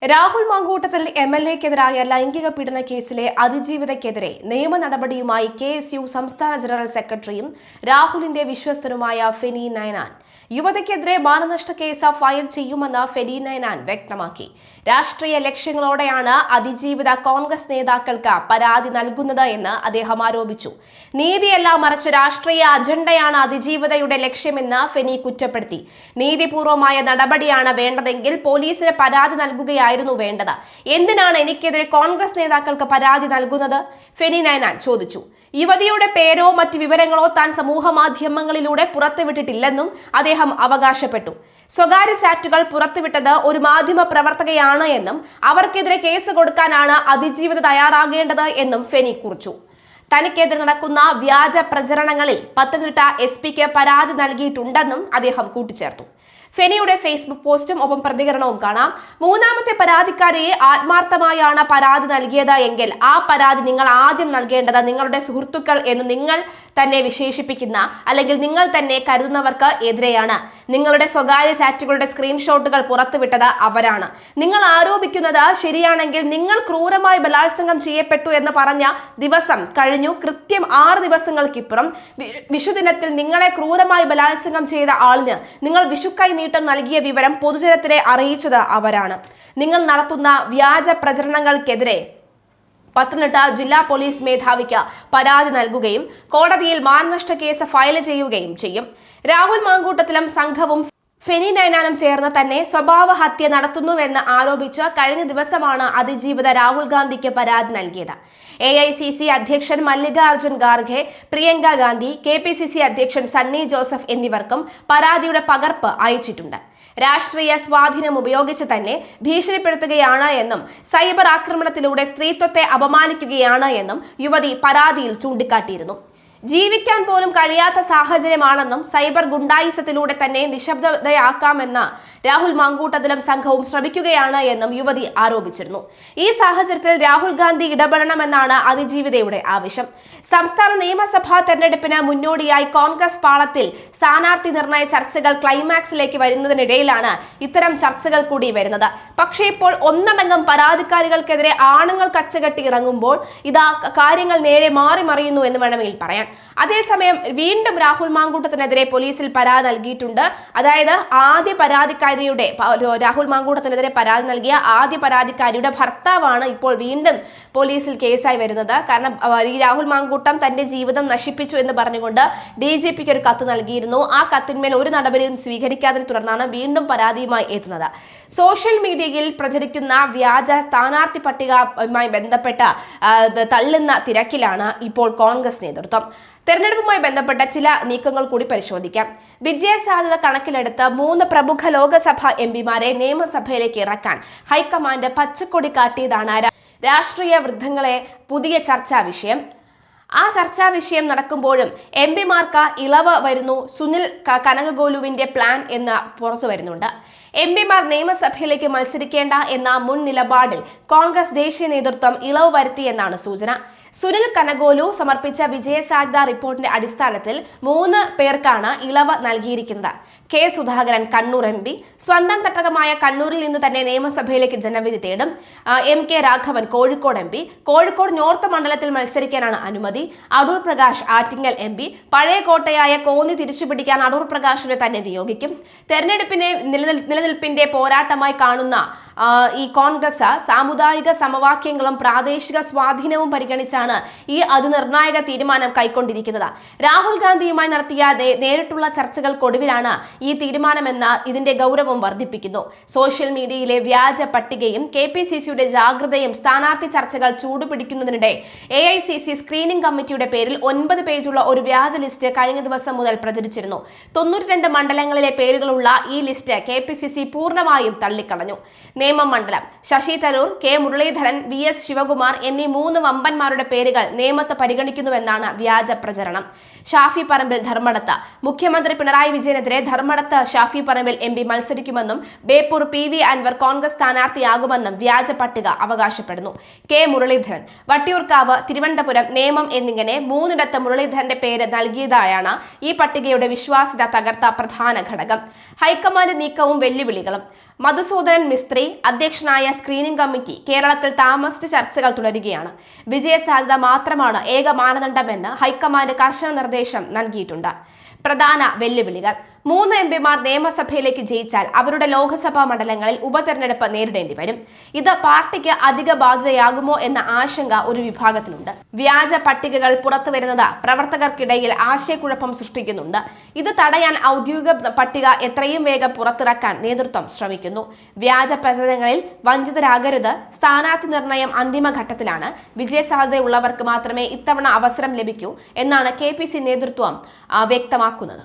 രാഹുൽ മാങ്കൂട്ടത്തിൽ MLA-ക്കെതിരായ ലൈംഗിക പീഡന കേസിലെ അതിജീവിതയ്ക്കെതിരെ നിയമ നടപടിയുമായി KSU സംസ്ഥാന ജനറൽ സെക്രട്ടറിയും രാഹുലിന്റെ വിശ്വസ്തനുമായ ഫെനി നയനാൻ യുവതിക്കെതിരെ മാനനഷ്ട കേസ് ഫയൽ ചെയ്യുമെന്ന് ഫെനി നയനാൻ വ്യക്തമാക്കി. രാഷ്ട്രീയ ലക്ഷ്യങ്ങളോടെയാണ് അതിജീവിത കോൺഗ്രസ് നേതാക്കൾക്ക് പരാതി നൽകുന്നത് എന്ന് അദ്ദേഹം ആരോപിച്ചു. നീതിയെല്ലാം മറിച്ച് രാഷ്ട്രീയ അജണ്ടയാണ് അതിജീവിതയുടെ ലക്ഷ്യമെന്ന് ഫെനി കുറ്റപ്പെടുത്തി. നീതിപൂർവമായ നടപടിയാണ് വേണ്ടതെങ്കിൽ പോലീസിന് പരാതി നൽകുകയായിരുന്നു വേണ്ടത്. എന്തിനാണ് എനിക്കെതിരെ കോൺഗ്രസ് നേതാക്കൾക്ക് പരാതി നൽകുന്നത്? ഫെനി നയനാൻ ചോദിച്ചു. യുവതിയുടെ പേരോ മറ്റ് വിവരങ്ങളോ താൻ സമൂഹ മാധ്യമങ്ങളിലൂടെ പുറത്തുവിട്ടിട്ടില്ലെന്നും അദ്ദേഹം അവകാശപ്പെട്ടു. സ്വകാര്യ ചാറ്റുകൾ പുറത്തുവിട്ടത് ഒരു മാധ്യമ പ്രവർത്തകയാണ് എന്നും അവർക്കെതിരെ കേസ് കൊടുക്കാനാണ് അതിജീവിത തയ്യാറാകേണ്ടത് എന്നും ഫെനി കുറിച്ചു. തനിക്കെതിരെ നടക്കുന്ന വ്യാജ പ്രചരണങ്ങളിൽ പത്തനംതിട്ട SP-ക്ക് പരാതി നൽകിയിട്ടുണ്ടെന്നും അദ്ദേഹം കൂട്ടിച്ചേർത്തു. ഫെനിയുടെ ഫേസ്ബുക്ക് പോസ്റ്റും ഒപ്പം പ്രതികരണവും കാണാം. മൂന്നാമത്തെ പരാതിക്കാരിയെ ആത്മാർത്ഥമായാണ് പരാതി നൽകിയത് എങ്കിൽ ആ പരാതി നിങ്ങൾ ആദ്യം നൽകേണ്ടത് നിങ്ങളുടെ സുഹൃത്തുക്കൾ എന്ന് നിങ്ങൾ തന്നെ വിശേഷിപ്പിക്കുന്ന അല്ലെങ്കിൽ നിങ്ങൾ തന്നെ കരുതുന്നവർക്ക് എതിരെയാണ്. നിങ്ങളുടെ സ്വകാര്യ ചാറ്റുകളുടെ സ്ക്രീൻഷോട്ടുകൾ പുറത്തുവിട്ടത് അവരാണ്. നിങ്ങൾ ആരോപിക്കുന്നത് ശരിയാണെങ്കിൽ നിങ്ങൾ ക്രൂരമായി ബലാത്സംഗം ചെയ്യപ്പെട്ടു എന്ന് പറഞ്ഞ ദിവസം കഴിഞ്ഞു. കൃത്യം 6 ദിവസങ്ങൾക്കിപ്പുറം വിഷുദിനത്തിൽ നിങ്ങളെ ക്രൂരമായി ബലാത്സംഗം ചെയ്ത ആളിന് നിങ്ങൾ വിഷുക്കൈ നീട്ടം നൽകിയ വിവരം പൊതുജനത്തിനെ അറിയിച്ചത് അവരാണ്. നിങ്ങൾ നടത്തുന്ന വ്യാജ പ്രചരണങ്ങൾക്കെതിരെ പത്തനംതിട്ട ജില്ലാ പോലീസ് മേധാവിക്ക് പരാതി നൽകുകയും കോടതിയിൽ മാനനഷ്ട കേസ് ഫയൽ ചെയ്യുകയും ചെയ്യും. രാഹുൽ മാങ്കൂട്ടത്തിലും സംഘവും ഫെനി നയനാനും ചേർന്ന് തന്നെ സ്വഭാവ ഹത്യ നടത്തുന്നുവെന്ന് ആരോപിച്ച് കഴിഞ്ഞ ദിവസമാണ് അതിജീവിത രാഹുൽ ഗാന്ധിക്ക് പരാതി നൽകിയത്. AICC അധ്യക്ഷൻ മല്ലികാർജുൻ ഖാർഗെ, പ്രിയങ്ക ഗാന്ധി, KPCC അധ്യക്ഷൻ സണ്ണി ജോസഫ് എന്നിവർക്കും പരാതിയുടെ പകർപ്പ് അയച്ചിട്ടുണ്ട്. രാഷ്ട്രീയ സ്വാധീനം ഉപയോഗിച്ച് തന്നെ ഭീഷണിപ്പെടുത്തുകയാണ് എന്നും സൈബർ ആക്രമണത്തിലൂടെ സ്ത്രീത്വത്തെ അപമാനിക്കുകയാണ് എന്നും യുവതി പരാതിയിൽ ചൂണ്ടിക്കാട്ടിയിരുന്നു. ജീവിക്കാൻ പോലും കഴിയാത്ത സാഹചര്യമാണെന്നും സൈബർ ഗുണ്ടായിസത്തിലൂടെ തന്നെ നിശബ്ദതയാക്കാമെന്ന് രാഹുൽ മാങ്കൂട്ടത്തിലും സംഘവും ശ്രമിക്കുകയാണ് എന്നും യുവതി ആരോപിച്ചിരുന്നു. ഈ സാഹചര്യത്തിൽ രാഹുൽ ഗാന്ധി ഇടപെടണമെന്നാണ് അതിജീവിതയുടെ ആവശ്യം. സംസ്ഥാന നിയമസഭാ തെരഞ്ഞെടുപ്പിന് മുന്നോടിയായി കോൺഗ്രസ് പാളത്തിൽ സ്ഥാനാർത്ഥി നിർണയ ചർച്ചകൾ ക്ലൈമാക്സിലേക്ക് വരുന്നതിനിടയിലാണ് ഇത്തരം ചർച്ചകൾ കൂടി വരുന്നത്. പക്ഷേ ഇപ്പോൾ ഒന്നടങ്കം പരാതിക്കാരികൾക്കെതിരെ ആണുങ്ങൾ കച്ചകെട്ടി ഇറങ്ങുമ്പോൾ ഇതാ കാര്യങ്ങൾ നേരെ മാറി മറിയുന്നു എന്ന് വേണമെങ്കിൽ പറയാം. അതേസമയം വീണ്ടും രാഹുൽ മാങ്കൂട്ടത്തിനെതിരെ പോലീസിൽ പരാതി നൽകിയിട്ടുണ്ട്. അതായത് ആദ്യ പരാതിക്കാരിയുടെ രാഹുൽ മാങ്കൂട്ടത്തിനെതിരെ പരാതി നൽകിയ ആദ്യ പരാതിക്കാരിയുടെ ഭർത്താവാണ് ഇപ്പോൾ വീണ്ടും പോലീസിൽ കേസായി വരുന്നത്. കാരണം ഈ രാഹുൽ മാങ്കൂട്ടം തന്റെ ജീവിതം നശിപ്പിച്ചു എന്ന് പറഞ്ഞുകൊണ്ട് DGPക്ക് ഒരു കത്ത് നൽകിയിരുന്നു. ആ കത്തിന്മേൽ ഒരു നടപടിയും സ്വീകരിക്കാതിനെ തുടർന്നാണ് വീണ്ടും പരാതിയുമായി എത്തുന്നത്. സോഷ്യൽ മീഡിയയിൽ പ്രചരിക്കുന്ന വ്യാജ സ്ഥാനാർത്ഥി പട്ടികയുമായി ബന്ധപ്പെട്ട തള്ളുന്ന തിരക്കിലാണ് ഇപ്പോൾ കോൺഗ്രസ് നേതൃത്വം. തെരഞ്ഞെടുപ്പുമായി ബന്ധപ്പെട്ട ചില നീക്കങ്ങൾ കൂടി പരിശോധിക്കാം. വിജയ സാധ്യത കണക്കിലെടുത്ത് 3 പ്രമുഖ ലോക്സഭാ MP-മാരെ നിയമസഭയിലേക്ക് ഇറക്കാൻ ഹൈക്കമാൻഡ് പച്ചക്കൊടി കാട്ടിയതാണ് രാഷ്ട്രീയ വൃദ്ധങ്ങളെ പുതിയ ചർച്ചാ വിഷയം. ആ ചർച്ചാ വിഷയം നടക്കുമ്പോഴും MP-മാർക്ക് ഇളവ് വരുന്നു. സുനിൽ കനകഗോലുവിന്റെ പ്ലാൻ എന്ന് പുറത്തു വരുന്നുണ്ട്. MP-മാർ നിയമസഭയിലേക്ക് മത്സരിക്കേണ്ട എന്ന മുൻ നിലപാടിൽ കോൺഗ്രസ് ദേശീയ നേതൃത്വം ഇളവ് വരുത്തിയെന്നാണ് സൂചന. സുനിൽ കനകോലു സമർപ്പിച്ച വിജയസാധ്യതാ റിപ്പോർട്ടിന്റെ അടിസ്ഥാനത്തിൽ 3 പേർക്കാണ് ഇളവ് നൽകിയിരിക്കുന്നത്. K. സുധാകരൻ കണ്ണൂർ MP, സ്വന്തം തട്ടകമായ കണ്ണൂരിൽ നിന്ന് തന്നെ നിയമസഭയിലേക്ക് ജനവിധി തേടും. MK Raghavan Kozhikode MP, Kozhikode north മണ്ഡലത്തിൽ മത്സരിക്കാനാണ് അനുമതി. അടൂർ പ്രകാശ് ആറ്റിങ്ങൽ MP, പഴയ കോട്ടയായ കോന്നി തിരിച്ചുപിടിക്കാൻ അടൂർ പ്രകാശിനെ തന്നെ നിയോഗിക്കും. തെരഞ്ഞെടുപ്പിനെ നിലനിൽപ്പിന്റെ പോരാട്ടമായി കാണുന്ന ഈ കോൺഗ്രസ് സാമുദായിക സമവാക്യങ്ങളും പ്രാദേശിക സ്വാധീനവും പരിഗണിച്ചാണ് ഈ അതിനിർണായക തീരുമാനം കൈക്കൊണ്ടിരിക്കുന്നത്. രാഹുൽ ഗാന്ധിയുമായി നടത്തിയ നേരിട്ടുള്ള ചർച്ചകൾക്കൊടുവിലാണ് ഈ തീരുമാനമെന്ന് ഇതിന്റെ ഗൗരവം വർദ്ധിപ്പിക്കുന്നു. സോഷ്യൽ മീഡിയയിലെ വ്യാജ പട്ടികയും KPCCയുടെ ജാഗ്രതയും സ്ഥാനാർത്ഥി ചർച്ചകൾ ചൂടുപിടിക്കുന്നതിനിടെ AICC സ്ക്രീനിംഗ് കമ്മിറ്റിയുടെ പേരിൽ 9 പേജുള്ള ഒരു വ്യാജ ലിസ്റ്റ് കഴിഞ്ഞ ദിവസം മുതൽ പ്രചരിച്ചിരുന്നു. 92 മണ്ഡലങ്ങളിലെ പേരുകളുള്ള ഈ ലിസ്റ്റ് KPCC പൂർണ്ണമായും തള്ളിക്കളഞ്ഞു. നേമം മണ്ഡലം ശശി തരൂർ, K. മുരളീധരൻ, VS ശിവകുമാർ എന്നീ 3 വമ്പന്മാരുടെ പേരുകൾ നേമത്ത് പരിഗണിക്കുന്നുവെന്നാണ് വ്യാജ പ്രചരണം. ഷാഫി പറമ്പിൽ ധർമ്മടത്ത് മുഖ്യമന്ത്രി പിണറായി വിജയനെതിരെ ധർമ്മടത്ത് ഷാഫി പറമ്പിൽ MP മത്സരിക്കുമെന്നും ബേപ്പൂർ PV അൻവർ കോൺഗ്രസ് സ്ഥാനാർത്ഥിയാകുമെന്നും വ്യാജ പട്ടിക അവകാശപ്പെടുന്നു. K. മുരളീധരൻ വട്ടിയൂർക്കാവ്, തിരുവനന്തപുരം, നേമം എന്നിങ്ങനെ 3ഇടത്ത് മുരളീധരന്റെ പേര് നൽകിയതായാണ് ഈ പട്ടികയുടെ വിശ്വാസ്യത തകർത്ത പ്രധാന ഘടകം. ഹൈക്കമാൻഡ് നീക്കവും വെല്ലുവിളികളും. മധുസൂദനൻ മിസ്ത്രി അധ്യക്ഷനായ സ്ക്രീനിംഗ് കമ്മിറ്റി കേരളത്തിൽ താമസിച്ച് ചർച്ചകൾ തുടരുകയാണ്. വിജയസാധ്യത മാത്രമാണ് ഏക മാനദണ്ഡമെന്ന് ഹൈക്കമാൻഡ് കർശന നിർദ്ദേശം നൽകിയിട്ടുണ്ട്. പ്രധാന വെല്ലുവിളികൾ: 3 എംപിമാർ നിയമസഭയിലേക്ക് ജയിച്ചാൽ അവരുടെ ലോക്സഭാ മണ്ഡലങ്ങളിൽ ഉപതെരഞ്ഞെടുപ്പ് നേരിടേണ്ടി വരും. ഇത് പാർട്ടിക്ക് അധിക ബാധ്യതയാകുമോ എന്ന ആശങ്ക ഒരു വിഭാഗത്തിനുണ്ട്. വ്യാജ പട്ടികകൾ പുറത്തുവരുന്നത് പ്രവർത്തകർക്കിടയിൽ ആശയക്കുഴപ്പം സൃഷ്ടിക്കുന്നുണ്ട്. ഇത് തടയാൻ ഔദ്യോഗിക പട്ടിക എത്രയും വേഗം പുറത്തിറക്കാൻ നേതൃത്വം ശ്രമിക്കുന്നു. വ്യാജ പ്രചരണങ്ങളിൽ വഞ്ചിതരാകരുത്. സ്ഥാനാർത്ഥി നിർണയം അന്തിമഘട്ടത്തിലാണ്. വിജയസാധ്യതയുള്ളവർക്ക് മാത്രമേ ഇത്തവണ അവസരം ലഭിക്കൂ എന്നാണ് KPC നേതൃത്വം വ്യക്തമാക്കുന്നത്.